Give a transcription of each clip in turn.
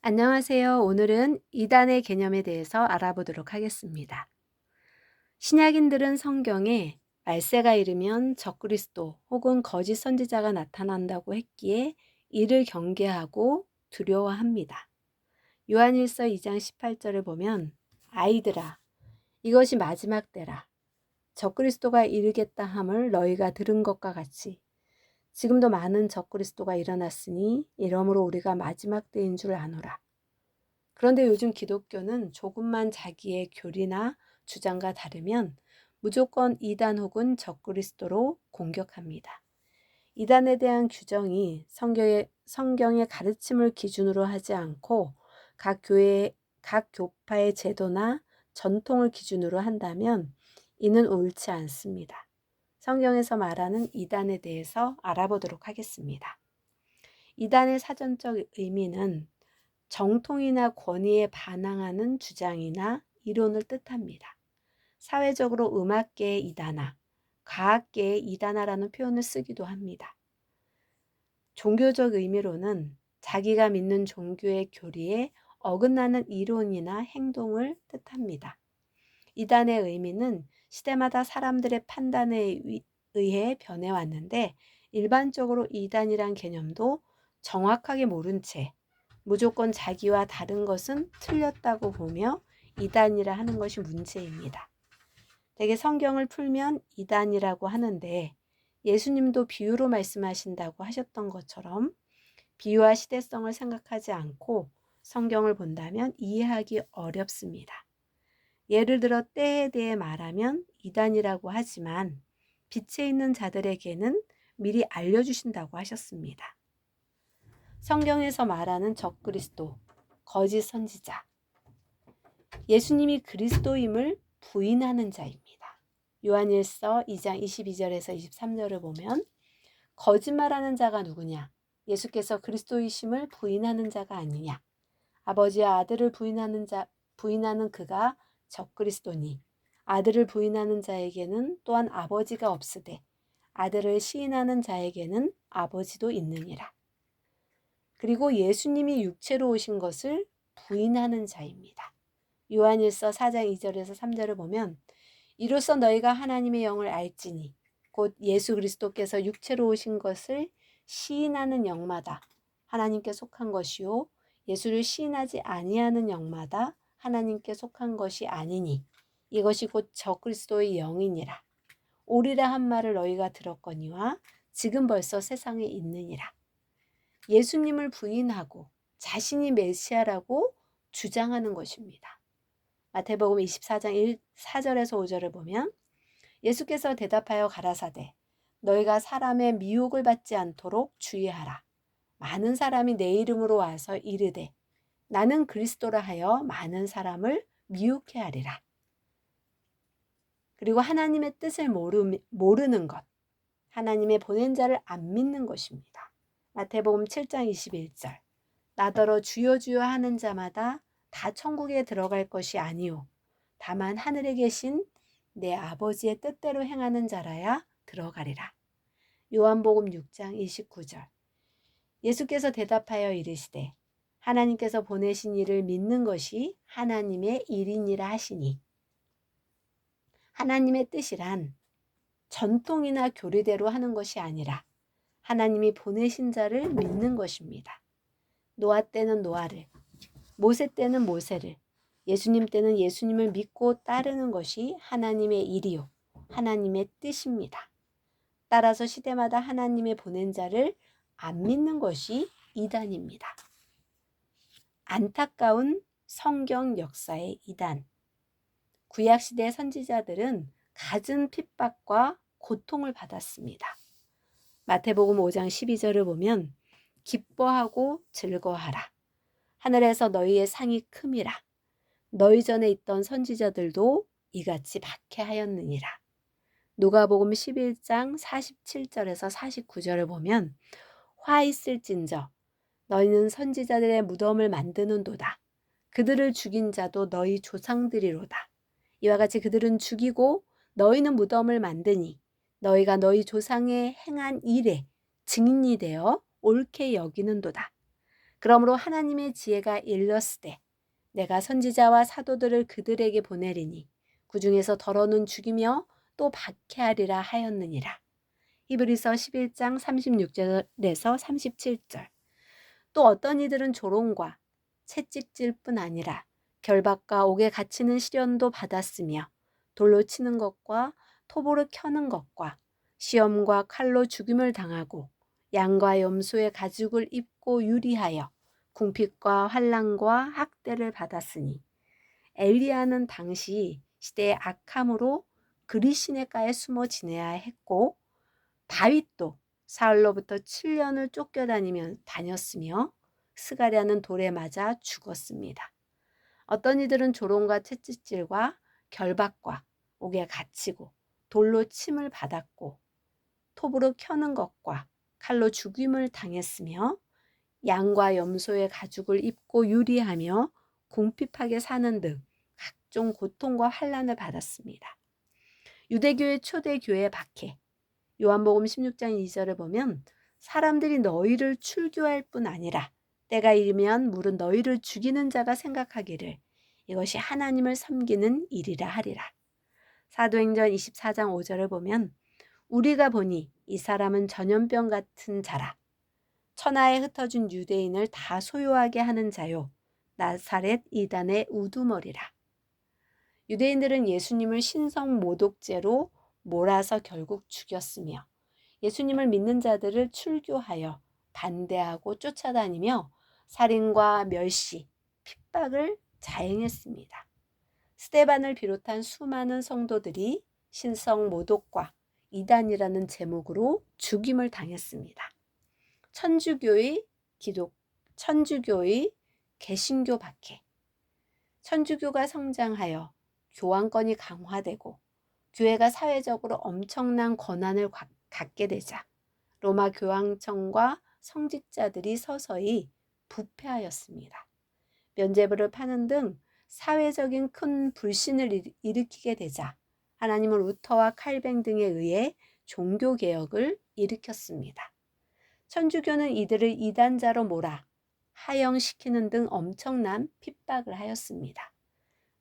안녕하세요. 오늘은 이단의 개념에 대해서 알아보도록 하겠습니다. 신약인들은 성경에 말세가 이르면 적그리스도 혹은 거짓 선지자가 나타난다고 했기에 이를 경계하고 두려워합니다. 요한일서 2장 18절을 보면 아이들아 이것이 마지막 때라 적그리스도가 이르겠다 함을 너희가 들은 것과 같이 지금도 많은 적그리스도가 일어났으니 이러므로 우리가 마지막 때인 줄 아노라. 그런데 요즘 기독교는 조금만 자기의 교리나 주장과 다르면 무조건 이단 혹은 적그리스도로 공격합니다. 이단에 대한 규정이 성경의 가르침을 기준으로 하지 않고 각 교파의 제도나 전통을 기준으로 한다면 이는 옳지 않습니다. 성경에서 말하는 이단에 대해서 알아보도록 하겠습니다. 이단의 사전적 의미는 정통이나 권위에 반항하는 주장이나 이론을 뜻합니다. 사회적으로 음악계의 이단아, 과학계의 이단아라는 표현을 쓰기도 합니다. 종교적 의미로는 자기가 믿는 종교의 교리에 어긋나는 이론이나 행동을 뜻합니다. 이단의 의미는 시대마다 사람들의 판단에 의해 변해왔는데 일반적으로 이단이란 개념도 정확하게 모른 채 무조건 자기와 다른 것은 틀렸다고 보며 이단이라 하는 것이 문제입니다. 대개 성경을 풀면 이단이라고 하는데 예수님도 비유로 말씀하신다고 하셨던 것처럼 비유와 시대성을 생각하지 않고 성경을 본다면 이해하기 어렵습니다. 예를 들어 때에 대해 말하면 이단이라고 하지만 빛에 있는 자들에게는 미리 알려주신다고 하셨습니다. 성경에서 말하는 적그리스도, 거짓 선지자, 예수님이 그리스도임을 부인하는 자입니다. 요한일서 2장 22절에서 23절을 보면 거짓말하는 자가 누구냐? 예수께서 그리스도이심을 부인하는 자가 아니냐? 아버지와 아들을 부인하는 그가 적그리스도니 아들을 부인하는 자에게는 또한 아버지가 없으되 아들을 시인하는 자에게는 아버지도 있느니라. 그리고 예수님이 육체로 오신 것을 부인하는 자입니다. 요한일서 4장 2절에서 3절을 보면 이로써 너희가 하나님의 영을 알지니 곧 예수 그리스도께서 육체로 오신 것을 시인하는 영마다 하나님께 속한 것이요 예수를 시인하지 아니하는 영마다 하나님께 속한 것이 아니니 이것이 곧 적그리스도의 영이니라. 오리라 한 말을 너희가 들었거니와 지금 벌써 세상에 있느니라. 예수님을 부인하고 자신이 메시아라고 주장하는 것입니다. 마태복음 24장 4절에서 5절을 보면 예수께서 대답하여 가라사대 너희가 사람의 미혹을 받지 않도록 주의하라. 많은 사람이 내 이름으로 와서 이르되 나는 그리스도라 하여 많은 사람을 미혹해 하리라. 그리고 하나님의 뜻을 모르는 것, 하나님의 보낸 자를 안 믿는 것입니다. 마태복음 7장 21절 나더러 주여 주여 하는 자마다 다 천국에 들어갈 것이 아니요 다만 하늘에 계신 내 아버지의 뜻대로 행하는 자라야 들어가리라. 요한복음 6장 29절 예수께서 대답하여 이르시되 하나님께서 보내신 이를 믿는 것이 하나님의 일이니라 하시니 하나님의 뜻이란 전통이나 교리대로 하는 것이 아니라 하나님이 보내신 자를 믿는 것입니다. 노아 때는 노아를, 모세 때는 모세를, 예수님 때는 예수님을 믿고 따르는 것이 하나님의 일이요, 하나님의 뜻입니다. 따라서 시대마다 하나님의 보낸 자를 안 믿는 것이 이단입니다. 안타까운 성경 역사의 이단. 구약시대 선지자들은 갖은 핍박과 고통을 받았습니다. 마태복음 5장 12절을 보면 기뻐하고 즐거워하라. 하늘에서 너희의 상이 큼이라. 너희 전에 있던 선지자들도 이같이 박해하였느니라. 누가복음 11장 47절에서 49절을 보면 화 있을진저 너희는 선지자들의 무덤을 만드는도다. 그들을 죽인 자도 너희 조상들이로다. 이와 같이 그들은 죽이고 너희는 무덤을 만드니 너희가 너희 조상의 행한 일에 증인이 되어 옳게 여기는도다. 그러므로 하나님의 지혜가 일렀으되 내가 선지자와 사도들을 그들에게 보내리니 그 중에서 더러는 죽이며 또 박해하리라 하였느니라. 히브리서 11장 36절에서 37절. 또 어떤 이들은 조롱과 채찍질 뿐 아니라 결박과 옥에 갇히는 시련도 받았으며 돌로 치는 것과 톱으로 켜는 것과 시험과 칼로 죽임을 당하고 양과 염소의 가죽을 입고 유리하여 궁핍과 환난과 학대를 받았으니 엘리야는 당시 시대의 악함으로 그리 시냇가에 숨어 지내야 했고 다윗도 사울로부터 7년을 쫓겨다니며 다녔으며 스가랴는 돌에 맞아 죽었습니다. 어떤 이들은 조롱과 채찍질과 결박과 옥에 갇히고 돌로 침을 받았고 톱으로 켜는 것과 칼로 죽임을 당했으며 양과 염소의 가죽을 입고 유리하며 궁핍하게 사는 등 각종 고통과 환난을 받았습니다. 유대교의 초대 교회 박해, 요한복음 16장 2절을 보면 사람들이 너희를 출교할 뿐 아니라 때가 이르면 물은 너희를 죽이는 자가 생각하기를 이것이 하나님을 섬기는 일이라 하리라. 사도행전 24장 5절을 보면 우리가 보니 이 사람은 전염병 같은 자라. 천하에 흩어진 유대인을 다 소요하게 하는 자요. 나사렛 이단의 우두머리라. 유대인들은 예수님을 신성 모독죄로 몰아서 결국 죽였으며 예수님을 믿는 자들을 출교하여 반대하고 쫓아다니며 살인과 멸시, 핍박을 자행했습니다. 스데반을 비롯한 수많은 성도들이 신성 모독과 이단이라는 제목으로 죽임을 당했습니다. 천주교의 개신교 박해. 천주교가 성장하여 교황권이 강화되고 교회가 사회적으로 엄청난 권한을 갖게 되자 로마 교황청과 성직자들이 서서히 부패하였습니다. 면죄부를 파는 등 사회적인 큰 불신을 일으키게 되자 하나님은 루터와 칼뱅 등에 의해 종교개혁을 일으켰습니다. 천주교는 이들을 이단자로 몰아 하형시키는 등 엄청난 핍박을 하였습니다.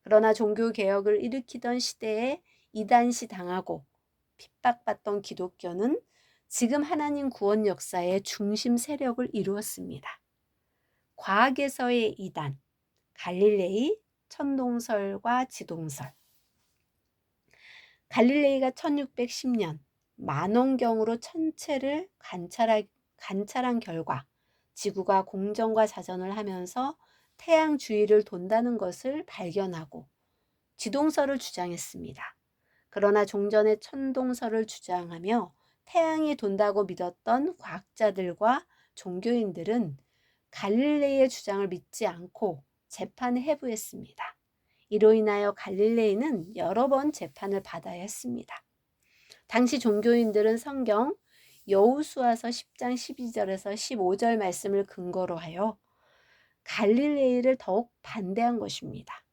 그러나 종교개혁을 일으키던 시대에 이단시 당하고 핍박받던 기독교는 지금 하나님 구원 역사의 중심 세력을 이루었습니다. 과학에서의 이단, 갈릴레이, 천동설과 지동설. 갈릴레이가 1610년 만원경으로 천체를 관찰한 결과 지구가 공전과 자전을 하면서 태양 주위를 돈다는 것을 발견하고 지동설을 주장했습니다. 그러나 종전의 천동설을 주장하며 태양이 돈다고 믿었던 과학자들과 종교인들은 갈릴레이의 주장을 믿지 않고 재판을 회부했습니다. 이로 인하여 갈릴레이는 여러 번 재판을 받아야 했습니다. 당시 종교인들은 성경 여호수아서 10장 12절에서 15절 말씀을 근거로 하여 갈릴레이를 더욱 반대한 것입니다.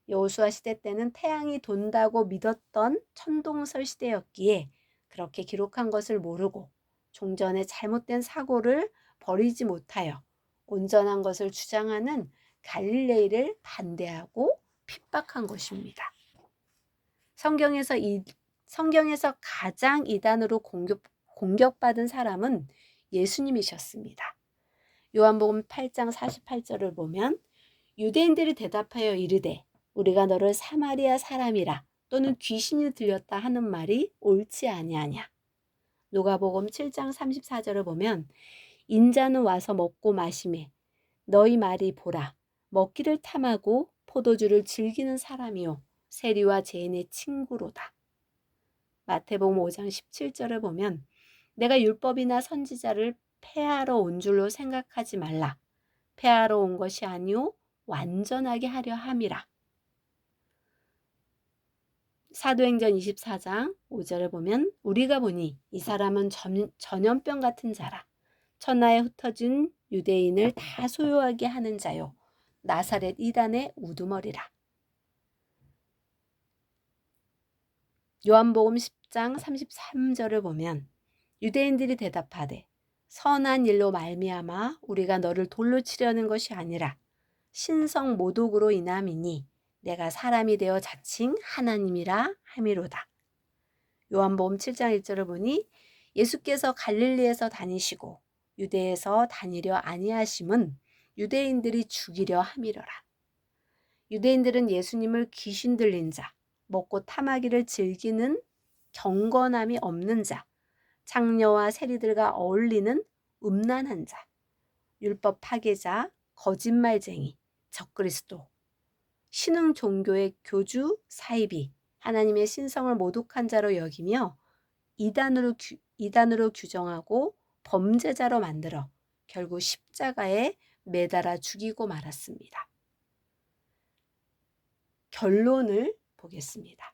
여호수아 시대 때는 태양이 돈다고 믿었던 천동설 시대였기에 그렇게 기록한 것을 모르고 종전의 잘못된 사고를 버리지 못하여 온전한 것을 주장하는 갈릴레이를 반대하고 핍박한 것입니다. 성경에서 가장 이단으로 공격받은 사람은 예수님이셨습니다. 요한복음 8장 48절을 보면 유대인들이 대답하여 이르되 우리가 너를 사마리아 사람이라 또는 귀신이 들렸다 하는 말이 옳지 아니하냐. 누가복음 7장 34절을 보면 인자는 와서 먹고 마시매 너희 말이 보라 먹기를 탐하고 포도주를 즐기는 사람이요 세리와 죄인의 친구로다. 마태복음 5장 17절을 보면 내가 율법이나 선지자를 폐하러 온 줄로 생각하지 말라. 폐하러 온 것이 아니오 완전하게 하려 함이라. 사도행전 24장 5절을 보면 우리가 보니 이 사람은 전염병 같은 자라. 천하에 흩어진 유대인을 다 소요하게 하는 자요. 나사렛 이단의 우두머리라. 요한복음 10장 33절을 보면 유대인들이 대답하되 선한 일로 말미암아 우리가 너를 돌로 치려는 것이 아니라 신성 모독으로 인함이니 내가 사람이 되어 자칭 하나님이라 함이로다. 요한복음 7장 1절을 보니 예수께서 갈릴리에서 다니시고 유대에서 다니려 아니하심은 유대인들이 죽이려 함이로라. 유대인들은 예수님을 귀신 들린 자, 먹고 탐하기를 즐기는 경건함이 없는 자, 창녀와 세리들과 어울리는 음란한 자, 율법 파괴자, 거짓말쟁이, 적그리스도, 신흥 종교의 교주, 사이비, 하나님의 신성을 모독한 자로 여기며 이단으로 규정하고 범죄자로 만들어 결국 십자가에 매달아 죽이고 말았습니다. 결론을 보겠습니다.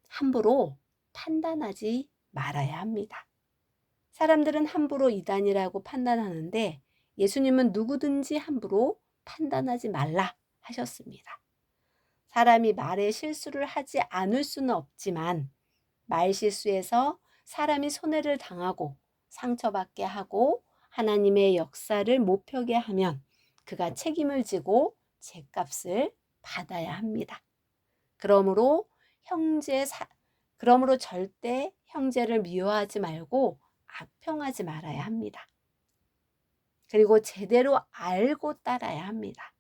함부로 판단하지 말아야 합니다. 사람들은 함부로 이단이라고 판단하는데 예수님은 누구든지 함부로 판단하지 말라 하셨습니다. 사람이 말에 실수를 하지 않을 수는 없지만 말 실수에서 사람이 손해를 당하고 상처받게 하고 하나님의 역사를 못 펴게 하면 그가 책임을 지고 죗값을 받아야 합니다. 그러므로 절대 형제를 미워하지 말고 악평하지 말아야 합니다. 그리고 제대로 알고 따라야 합니다.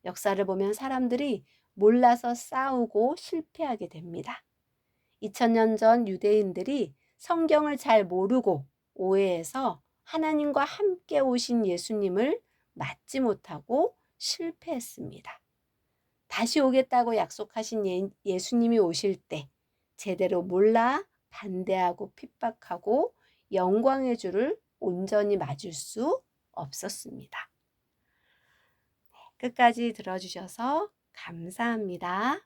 역사를 보면 사람들이 몰라서 싸우고 실패하게 됩니다. 2000년 전 유대인들이 성경을 잘 모르고 오해해서 하나님과 함께 오신 예수님을 맞지 못하고 실패했습니다. 다시 오겠다고 약속하신 예수님이 오실 때 제대로 몰라 반대하고 핍박하고 영광의 주를 온전히 맞을 수 없었습니다. 끝까지 들어주셔서 감사합니다.